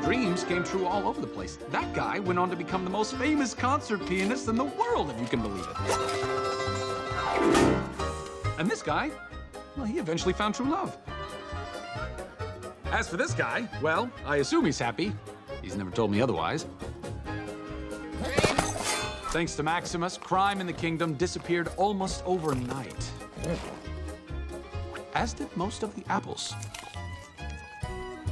Dreams came true all over the place. That guy went on to become the most famous concert pianist in the world, if you can believe it. And this guy, well, he eventually found true love. As for this guy, well, I assume he's happy. He's never told me otherwise. Thanks to Maximus, crime in the kingdom disappeared almost overnight. As did most of the apples.